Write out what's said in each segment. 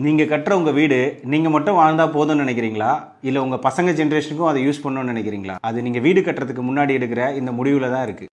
நீங்கள் கட்டுற உங்கள் வீடு நீங்கள் மட்டும் வாழ்ந்தால் போதும்னு நினைக்கிறீங்களா, இல்லை உங்கள் பசங்க ஜென்ரேஷனுக்கும் அதை யூஸ் பண்ணணும்னு நினைக்கிறீங்களா? அது நீங்கள் வீடு கட்டுறதுக்கு முன்னாடி எடுக்கிற இந்த முடிவில் தான் இருக்குது.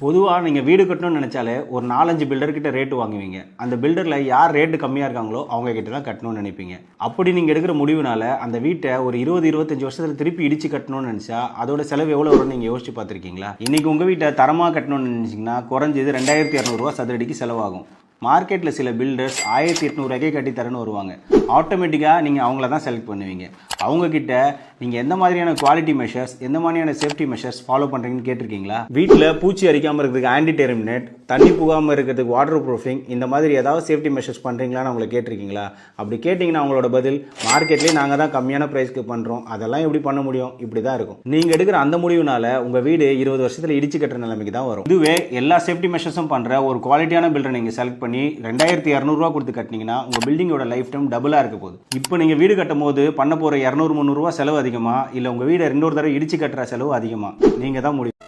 பொதுவாக நீங்கள் வீடு கட்டணும்னு நினச்சாலே ஒரு 4-5 பில்டர்கிட்ட ரேட்டு வாங்குவீங்க. அந்த பில்டரில் யார் ரேட்டு கம்மியாக இருக்காங்களோ அவங்க கிட்ட தான் கட்டணும்னு நினைப்பீங்க. அப்படி நீங்கள் எடுக்கிற முடிவுனால அந்த வீட்டை ஒரு 20-25 வருஷத்தில் திருப்பி இடித்து கட்டணும்னு நினச்சா அதோட செலவு எவ்வளோ வரும்னு நீங்கள் யோசிச்சு பார்த்துருக்கீங்களா? இன்றைக்கி உங்கள் வீட்டை தரமாக கட்டணும்னு நினச்சிங்கன்னா குறைஞ்சது 2200 ரூபா சதுரடிக்கு செலவாகும். மார்க்கெட்டில் சில பில்டர்ஸ் 1800 கட்டி தரேன்னு வருவாங்க. ஆட்டோமேட்டிக்காக நீங்கள் அவங்கள தான் செலக்ட் பண்ணுவீங்க. அவங்கக்கிட்ட நீங்கள் எந்த மாதிரியான குவாலிட்டி மெஷர்ஸ், எந்த மாதிரியான சேஃப்டி மெஷர்ஸ் ஃபாலோ பண்ணுறீங்கன்னு கேட்டிருக்கீங்களா? வீட்டில் பூச்சி அரிக்காமல் இருக்கிறதுக்கு ஆன்டி டெர்மினேட், தண்ணி புகாமல் இருக்கிறதுக்கு வாட்டர் ப்ரூஃபிங், இந்த மாதிரி ஏதாவது சேஃப்டி மெஷர்ஸ் பண்ணுறீங்களான்னு அவங்களை கேட்டிருக்கீங்களா? அப்படி கேட்டிங்கன்னா அவங்களோட பதில், மார்க்கெட்லேயே நாங்கள் தான் கம்மியான ப்ரைஸ்க்கு பண்ணுறோம், அதெல்லாம் எப்படி பண்ண முடியும், இப்படி தான் இருக்கும். நீங்கள் எடுக்கிற அந்த முடிவுனால உங்கள் வீடு 20 வருஷத்தில் இடிச்சு கட்டுற நிலைமைக்கு தான் வரும். இதுவே எல்லா சேஃப்டி மெஷர்ஸும் பண்ணுற ஒரு குவாலிட்டியான பில்டரை நீங்கள் செலக்ட் பண்ணி 2200 ரூபா கொடுத்து கட்டினீங்கன்னா உங்கள் பில்டிங்கோட லைஃப் டைம் டபுளாக இருக்க போகுது. இப்போ நீங்கள் வீடு கட்டும் போது பண்ண போகிற 200-300 ரூபா செலவு அதிகமாக, இல்லை உங்கள் வீடை 2 தடவை இடிச்சு கட்டுற செலவு அதிகமாக, நீங்கள் தான் முடியும்.